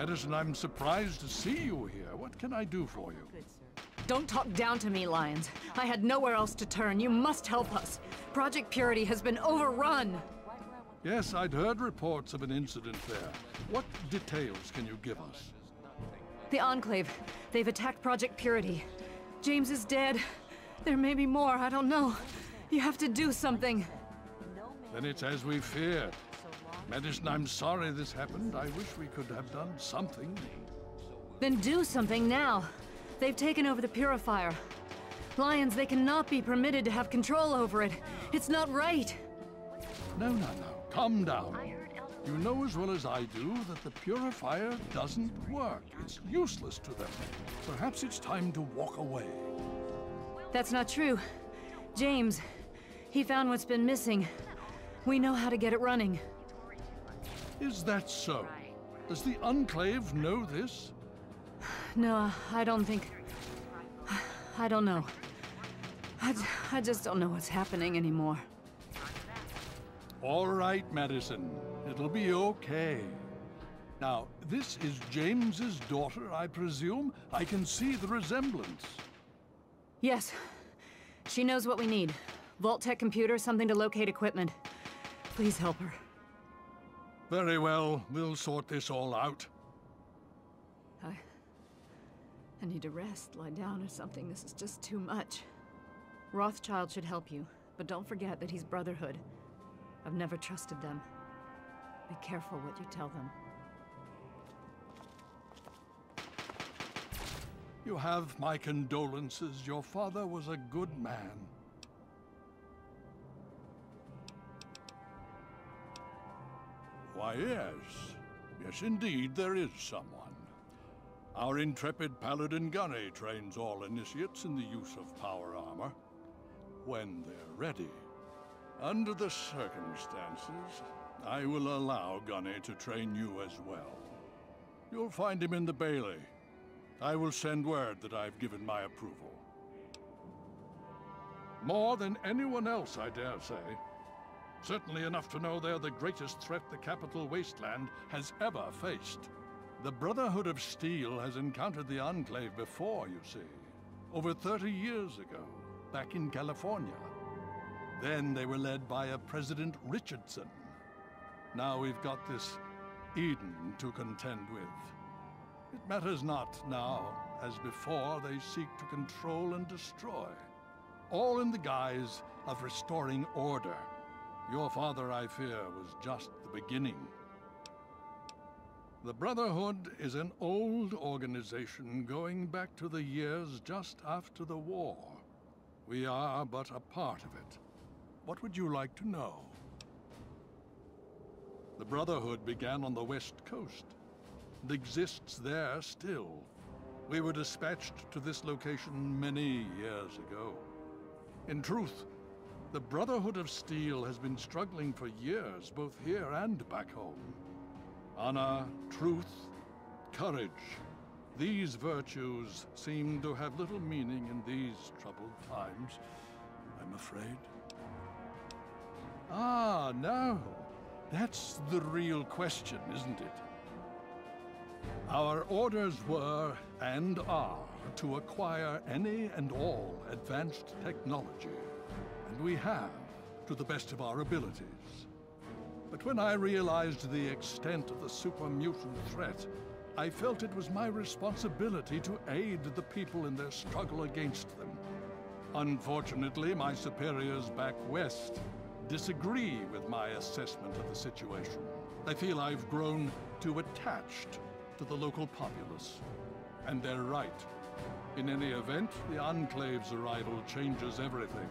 Madison, I'm surprised to see you here. What can I do for you? Don't talk down to me, Lyons. I had nowhere else to turn. You must help us. Project Purity has been overrun. Yes, I'd heard reports of an incident there. What details can you give us? The Enclave. They've attacked Project Purity. James is dead. There may be more, I don't know. You have to do something. Then it's as we feared. Madison, I'm sorry this happened. I wish we could have done something. Then do something now. They've taken over the Purifier. Lyons, they cannot be permitted to have control over it. It's not right. No. Calm down. You know as well as I do that the Purifier doesn't work. It's useless to them. Perhaps it's time to walk away. That's not true. James, he found what's been missing. We know how to get it running. Is that so? Does the Enclave know this? No, I don't think... I don't know. I just don't know what's happening anymore. All right, Madison. It'll be okay. Now, this is James's daughter, I presume? I can see the resemblance. Yes. She knows what we need. Vault-Tec computer, something to locate equipment. Please help her. Very well. We'll sort this all out. I need to rest, lie down or something. This is just too much. Rothschild should help you, but don't forget that he's Brotherhood. I've never trusted them. Be careful what you tell them. You have my condolences. Your father was a good man. Why, yes. Yes, indeed, there is someone. Our intrepid Paladin Gunny trains all initiates in the use of power armor. When they're ready. Under the circumstances, I will allow Gunny to train you as well. You'll find him in the Bailey. I will send word that I've given my approval. More than anyone else, I dare say. Certainly enough to know they're the greatest threat the capital wasteland has ever faced. The Brotherhood of Steel has encountered the Enclave before, you see. Over 30 years ago, back in California. Then they were led by a President Richardson. Now we've got this Eden to contend with. It matters not now, as before they seek to control and destroy. All in the guise of restoring order. Your father, I fear, was just the beginning. The Brotherhood is an old organization going back to the years just after the war. We are but a part of it. What would you like to know? The Brotherhood began on the West Coast. It exists there still. We were dispatched to this location many years ago. In truth, the Brotherhood of Steel has been struggling for years, both here and back home. Honor, truth, courage. These virtues seem to have little meaning in these troubled times, I'm afraid. Ah, no. That's the real question, isn't it? Our orders were, and are, to acquire any and all advanced technology. And we have, to the best of our abilities. But when I realized the extent of the super-mutant threat, I felt it was my responsibility to aid the people in their struggle against them. Unfortunately, my superiors back west disagree with my assessment of the situation. They feel I've grown too attached to the local populace. And they're right. In any event, the Enclave's arrival changes everything.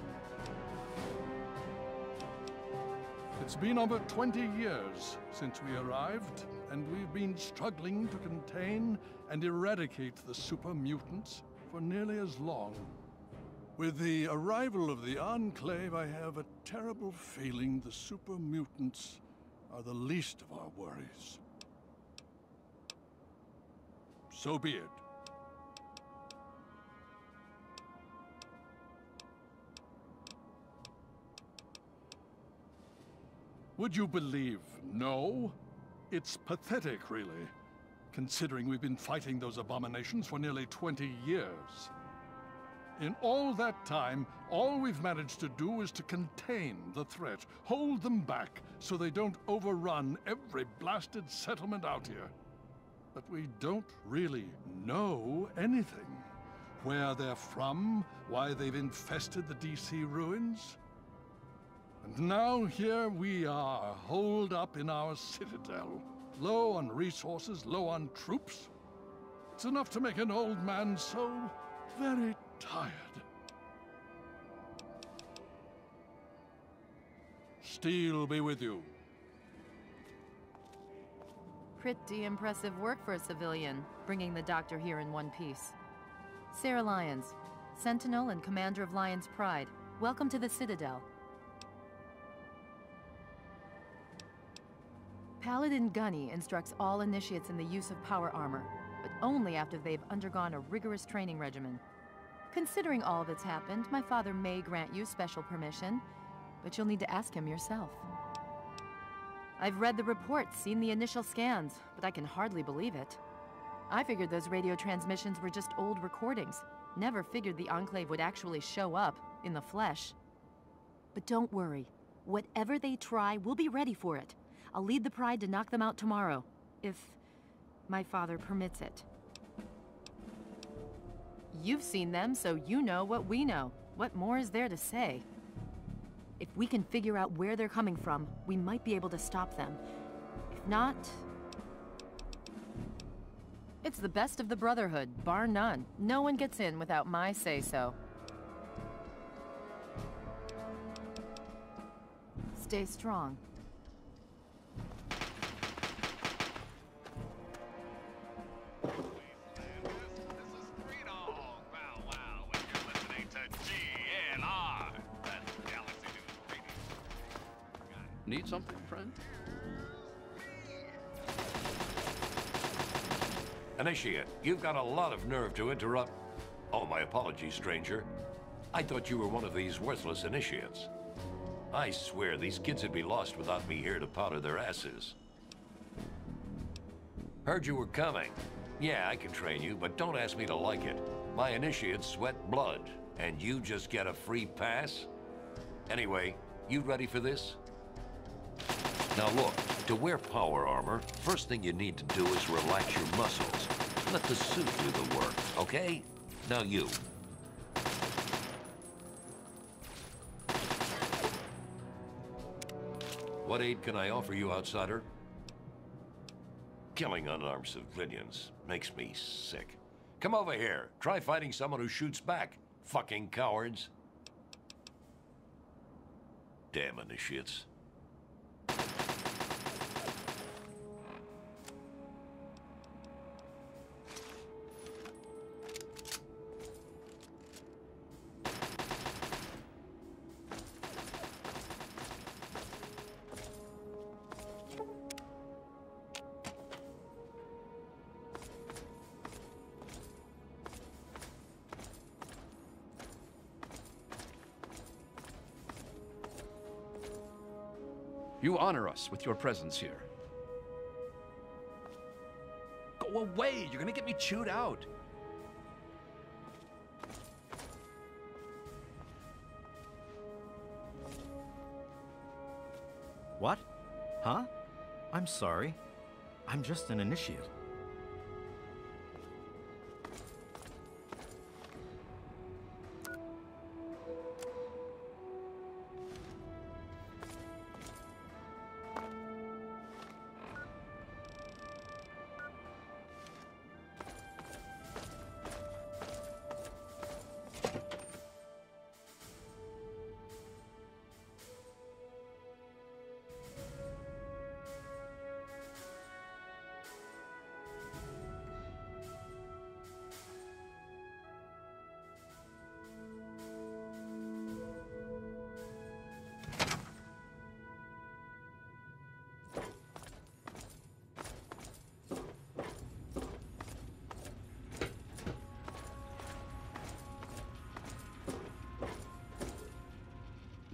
It's been over 20 years since we arrived, and we've been struggling to contain and eradicate the super mutants for nearly as long. With the arrival of the Enclave, I have a terrible feeling the super mutants are the least of our worries. So be it. Would you believe no? It's pathetic, really. considering we've been fighting those abominations for nearly 20 years. In all that time, all we've managed to do is to contain the threat, hold them back so they don't overrun every blasted settlement out here. But we don't really know anything. Where they're from, why they've infested the DC ruins. And now here we are, holed up in our Citadel. Low on resources, low on troops. It's enough to make an old man so very tired. Steel be with you. Pretty impressive work for a civilian, bringing the doctor here in one piece. Sarah Lyons, Sentinel and Commander of Lion's Pride. Welcome to the Citadel. Paladin Gunny instructs all initiates in the use of power armor, but only after they've undergone a rigorous training regimen. Considering all that's happened, my father may grant you special permission, but you'll need to ask him yourself. I've read the reports, seen the initial scans, but I can hardly believe it. I figured those radio transmissions were just old recordings. Never figured the Enclave would actually show up, in the flesh. But don't worry. Whatever they try, we'll be ready for it. I'll lead the Pride to knock them out tomorrow, if my father permits it. You've seen them, so you know what we know. What more is there to say? If we can figure out where they're coming from, we might be able to stop them. If not... It's the best of the Brotherhood, bar none. No one gets in without my say-so. Stay strong. Need something, friend? Initiate, you've got a lot of nerve to interrupt. Oh, my apologies, stranger. I thought you were one of these worthless initiates. I swear these kids would be lost without me here to powder their asses. Heard you were coming. Yeah, I can train you, but don't ask me to like it. My initiates sweat blood, and you just get a free pass? Anyway, you ready for this? Now look, to wear power armor, first thing you need to do is relax your muscles. Let the suit do the work, okay? Now you. What aid can I offer you, outsider? Killing unarmed civilians makes me sick. Come over here. Try fighting someone who shoots back, fucking cowards. Damn initiates. You honor us with your presence here. Go away! You're gonna get me chewed out! What? Huh? I'm sorry. I'm just an initiate.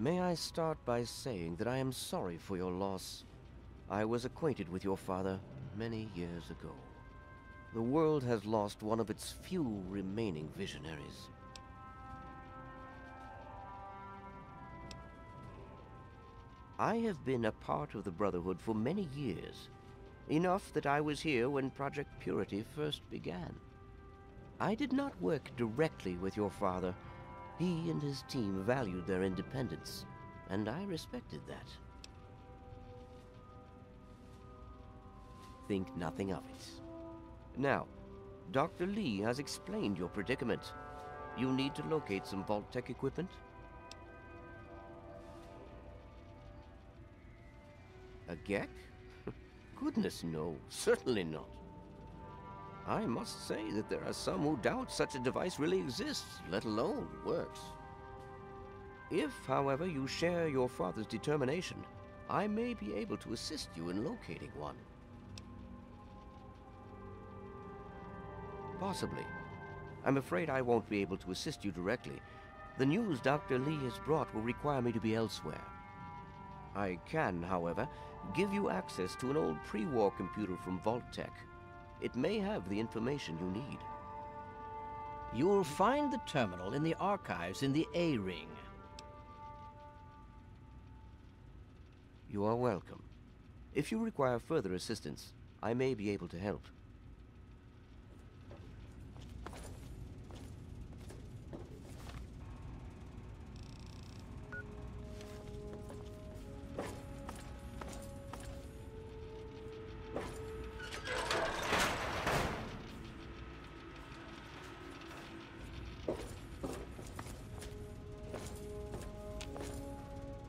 May I start by saying that I am sorry for your loss. I was acquainted with your father many years ago. The world has lost one of its few remaining visionaries. I have been a part of the Brotherhood for many years, enough that I was here when Project Purity first began. I did not work directly with your father. He and his team valued their independence, and I respected that. Think nothing of it. Now, Dr. Lee has explained your predicament. You need to locate some Vault-Tec equipment? A Gek? Goodness no, certainly not. I must say that there are some who doubt such a device really exists, let alone works. If, however, you share your father's determination, I may be able to assist you in locating one. Possibly. I'm afraid I won't be able to assist you directly. The news Dr. Lee has brought will require me to be elsewhere. I can, however, give you access to an old pre-war computer from Vault-Tec. It may have the information you need. You'll find the terminal in the archives in the A-Ring. You are welcome. If you require further assistance, I may be able to help.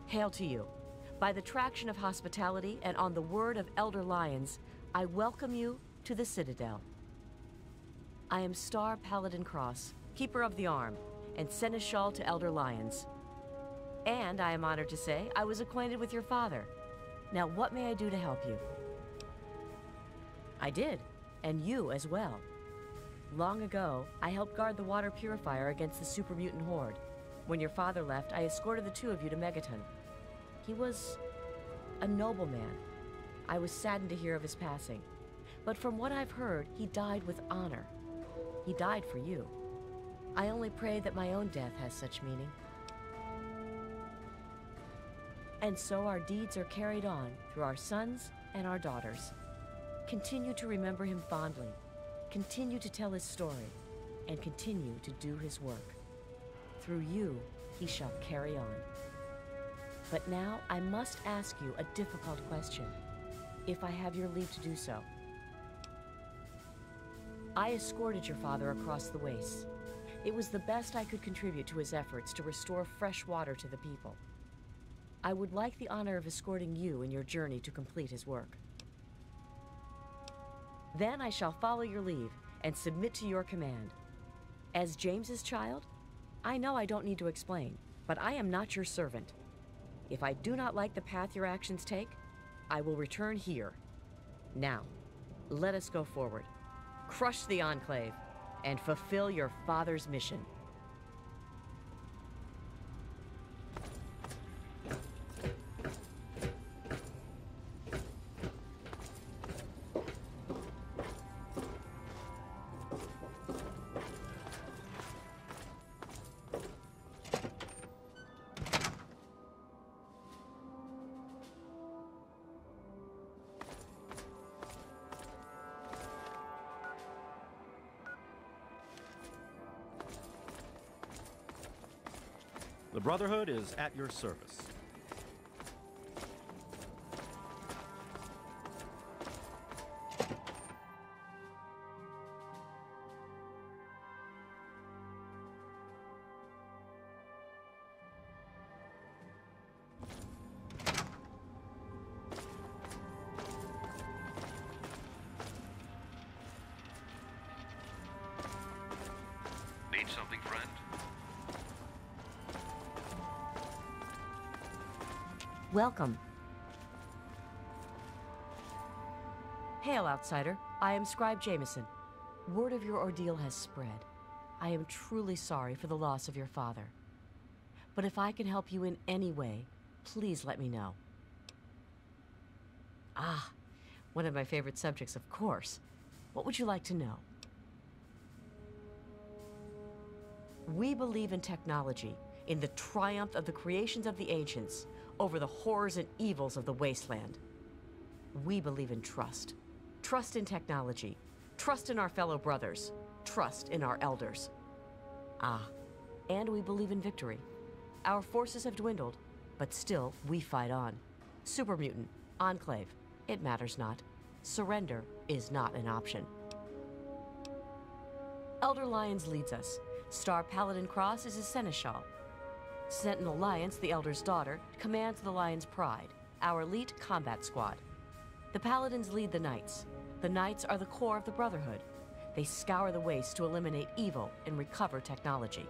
Hail to you. By the traction of hospitality and on the word of Elder Lyons, I welcome you to the Citadel. I am Star Paladin Cross, Keeper of the Arm, and Seneschal to Elder Lyons. And I am honored to say I was acquainted with your father. Now what may I do to help you? I did, and you as well. Long ago, I helped guard the water purifier against the super mutant horde. When your father left, I escorted the two of you to Megaton. He was a noble man. I was saddened to hear of his passing. But from what I've heard, he died with honor. He died for you. I only pray that my own death has such meaning. And so our deeds are carried on through our sons and our daughters. Continue to remember him fondly. Continue to tell his story. And continue to do his work. Through you, he shall carry on. But now I must ask you a difficult question, if I have your leave to do so. I escorted your father across the wastes. It was the best I could contribute to his efforts to restore fresh water to the people. I would like the honor of escorting you in your journey to complete his work. Then I shall follow your leave and submit to your command. As James's child, I know I don't need to explain, but I am not your servant. If I do not like the path your actions take, I will return here. Now, let us go forward. Crush the Enclave, and fulfill your father's mission. The Brotherhood is at your service. Need something, friend? Welcome. Hail, outsider. I am Scribe Jameson. Word of your ordeal has spread. I am truly sorry for the loss of your father. But if I can help you in any way, please let me know. Ah, one of my favorite subjects, of course. What would you like to know? We believe in technology, in the triumph of the creations of the ancients over the horrors and evils of the wasteland. We believe in trust. Trust in technology. Trust in our fellow brothers. Trust in our elders. And we believe in victory. Our forces have dwindled, but still we fight on. Super Mutant, Enclave, it matters not. Surrender is not an option. Elder Lyons leads us. Star Paladin Cross is his seneschal. Sentinel Lyons, the Elder's daughter, commands the Lion's Pride, our elite combat squad. The Paladins lead the Knights. The Knights are the core of the Brotherhood. They scour the waste to eliminate evil and recover technology.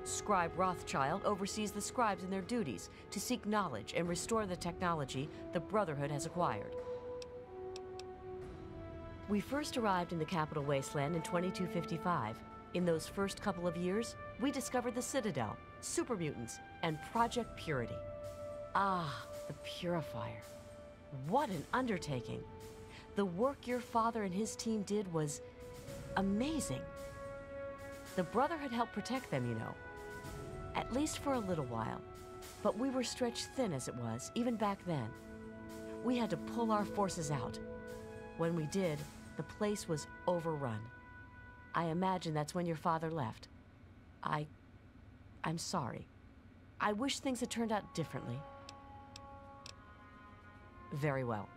Scribe Rothschild oversees the scribes in their duties to seek knowledge and restore the technology the Brotherhood has acquired. We first arrived in the capital wasteland in 2255. In those first couple of years, we discovered the Citadel, super mutants, and Project Purity. The Purifier. What an undertaking. The work your father and his team did was amazing. The Brotherhood helped protect them, you know. At least for a little while. But we were stretched thin as it was, even back then. We had to pull our forces out. When we did, the place was overrun. I imagine that's when your father left. I'm sorry. I wish things had turned out differently. Very well.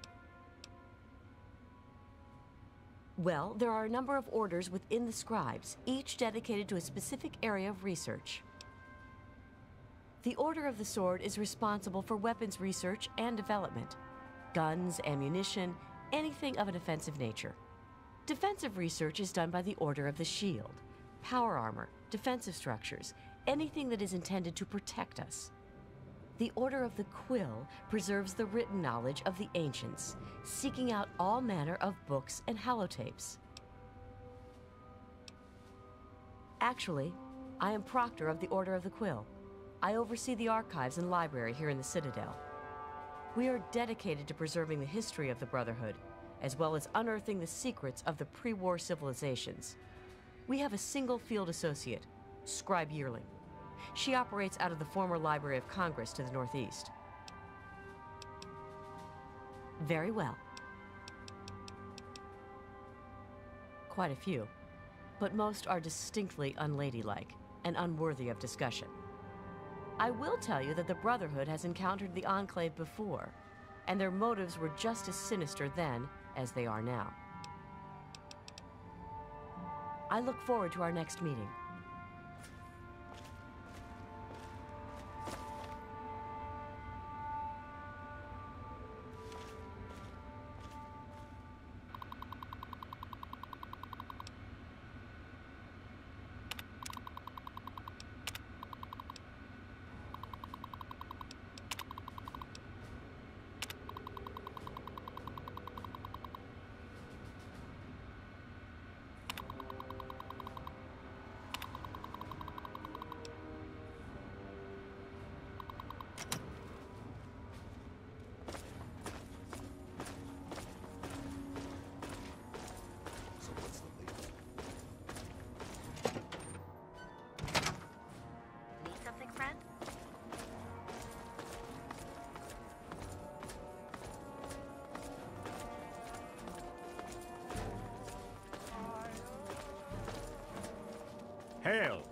Well, there are a number of orders within the scribes, each dedicated to a specific area of research. The Order of the Sword is responsible for weapons research and development. Guns, ammunition, anything of an offensive nature. Defensive research is done by the Order of the Shield. Power armor, defensive structures, anything that is intended to protect us. The Order of the Quill preserves the written knowledge of the ancients, seeking out all manner of books and holotapes. Actually, I am Proctor of the Order of the Quill. I oversee the archives and library here in the Citadel. We are dedicated to preserving the history of the Brotherhood, as well as unearthing the secrets of the pre-war civilizations. We have a single field associate, Scribe Yearling. She operates out of the former Library of Congress to the northeast. Very well. Quite a few, but most are distinctly unladylike and unworthy of discussion. I will tell you that the Brotherhood has encountered the Enclave before, and their motives were just as sinister then as they are now. I look forward to our next meeting. Hail!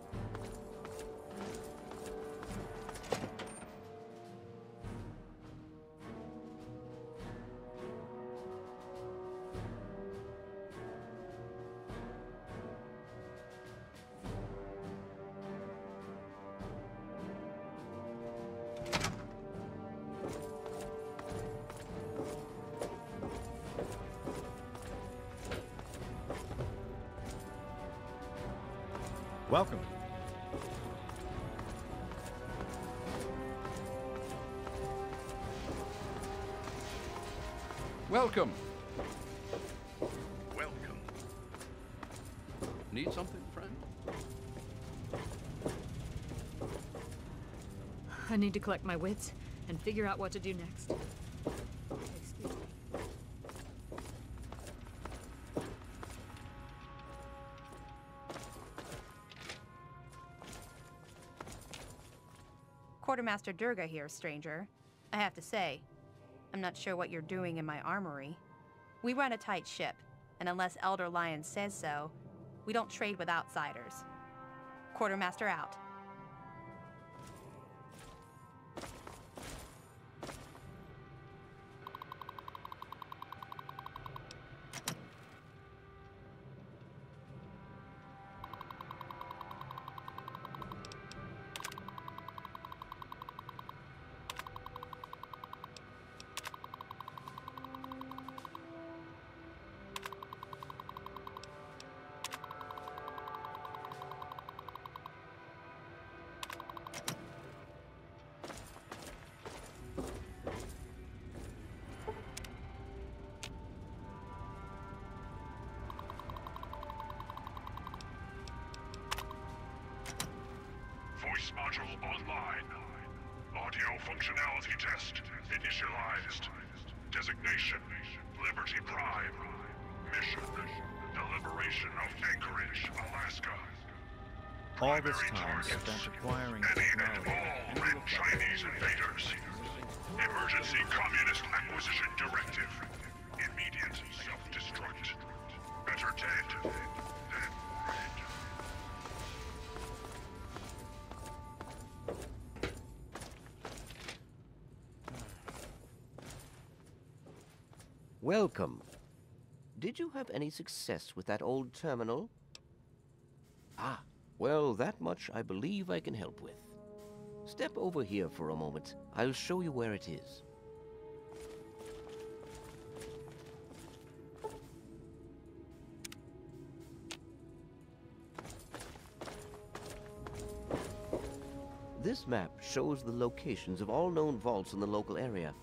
Welcome. Welcome. Welcome. Need something, friend? I need to collect my wits and figure out what to do next. Excuse me. Quartermaster Durga here, stranger. I have to say, I'm not sure what you're doing in my armory. We run a tight ship, and unless Elder Lion says so, we don't trade with outsiders. Quartermaster out. Voice module online. Audio functionality test initialized. Designation, Liberty Prime. Mission, the liberation of Anchorage, Alaska. All this time spent acquiring Any and technology. all Red Chinese invaders. Emergency Communist Acquisition Directive. Immediate self-destruct. Better dead than red. Welcome. Did you have any success with that old terminal? Ah, well, that much I believe I can help with. Step over here for a moment. I'll show you where it is. This map shows the locations of all known vaults in the local area.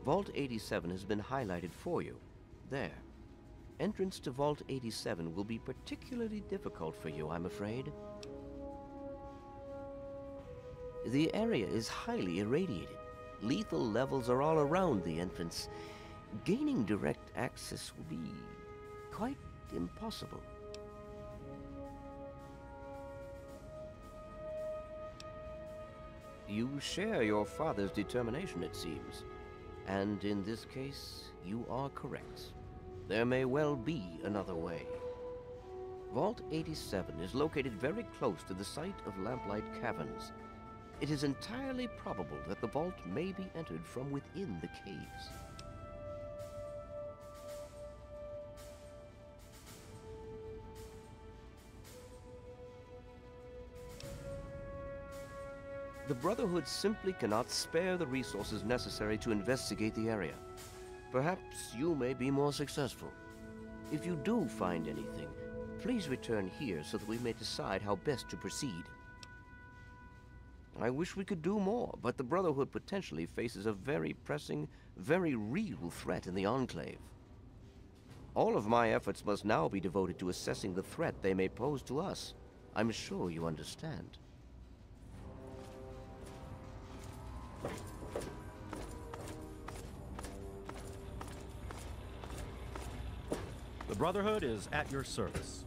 Vault 87 has been highlighted for you. There. Entrance to Vault 87 will be particularly difficult for you, I'm afraid. The area is highly irradiated. Lethal levels are all around the entrance. Gaining direct access will be quite impossible. You share your father's determination, it seems. And in this case, you are correct. There may well be another way. Vault 87 is located very close to the site of Lamplight Caverns. It is entirely probable that the vault may be entered from within the caves. The Brotherhood simply cannot spare the resources necessary to investigate the area. Perhaps you may be more successful. If you do find anything, please return here so that we may decide how best to proceed. I wish we could do more, but the Brotherhood potentially faces a very pressing, very real threat in the Enclave. All of my efforts must now be devoted to assessing the threat they may pose to us. I'm sure you understand. The Brotherhood is at your service.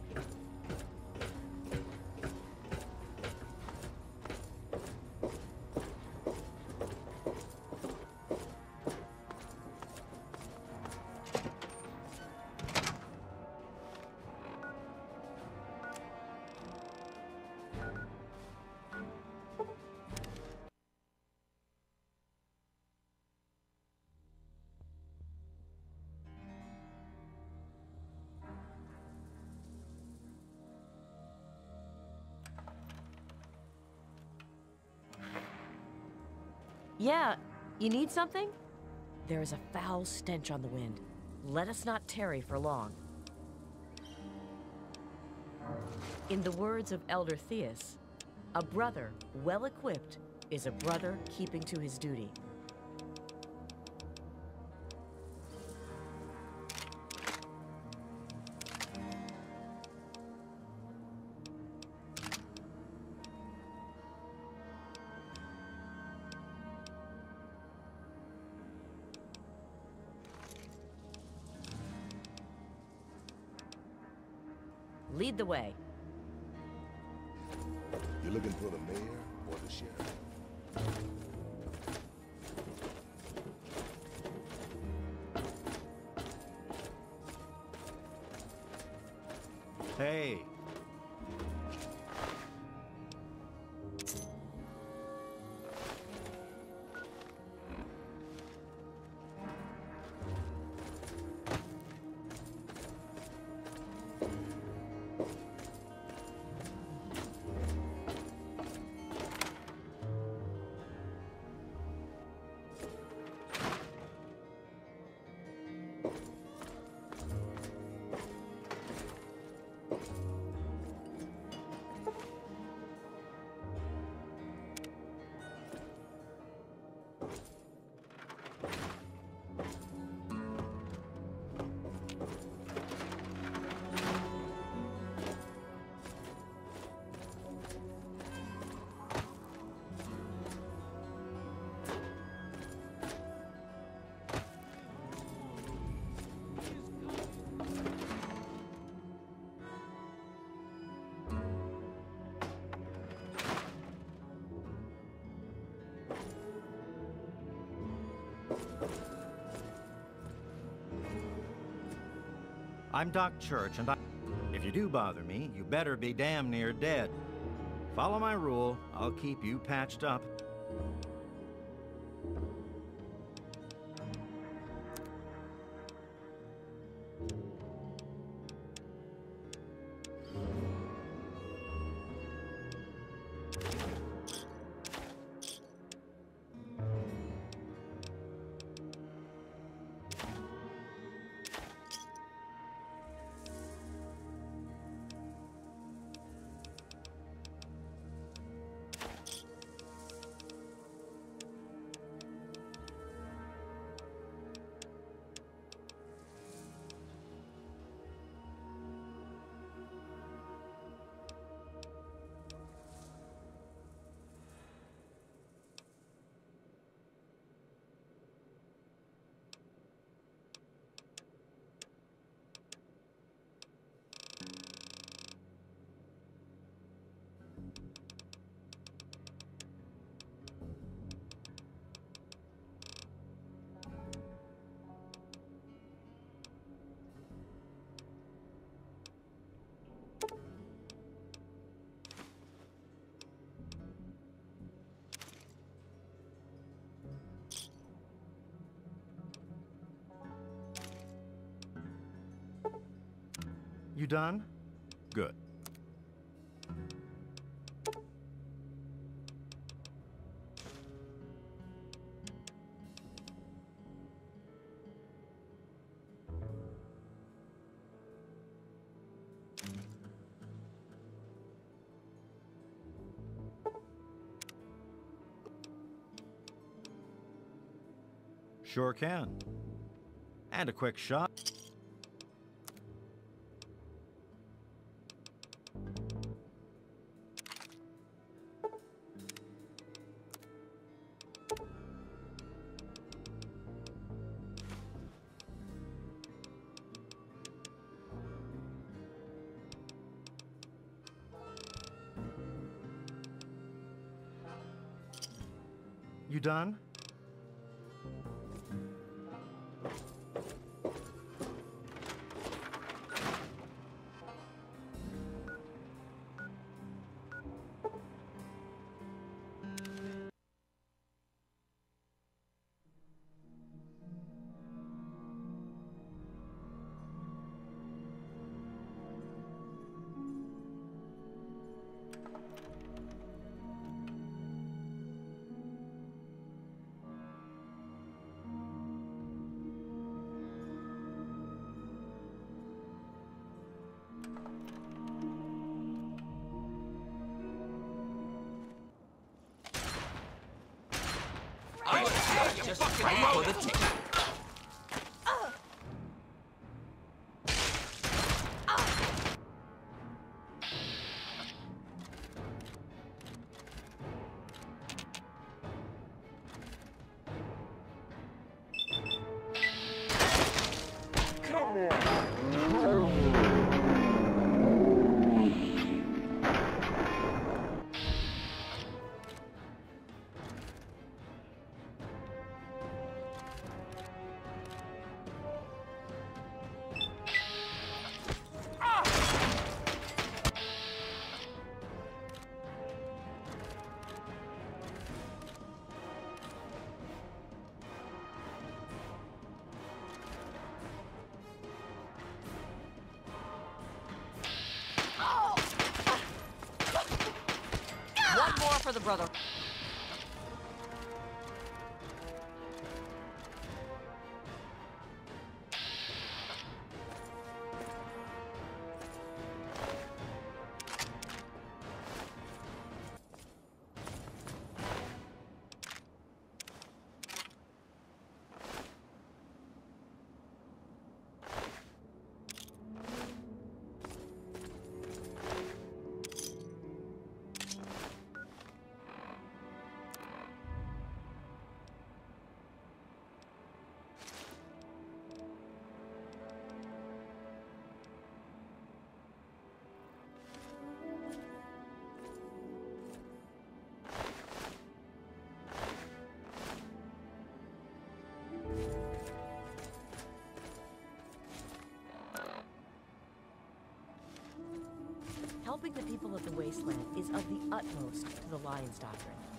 Yeah, you need something? There is a foul stench on the wind. Let us not tarry for long. In the words of Elder Theus, a brother well equipped is a brother keeping to his duty. Lead the way. You looking for the mayor or the sheriff? Hey. I'm Doc Church, and if you do bother me, you better be damn near dead. Follow my rule, I'll keep you patched up. You done? Good. Sure can. And a quick shot. You done? Just right for the ticket. One more for the brother. Helping the people of the wasteland is of the utmost to the Lion's doctrine.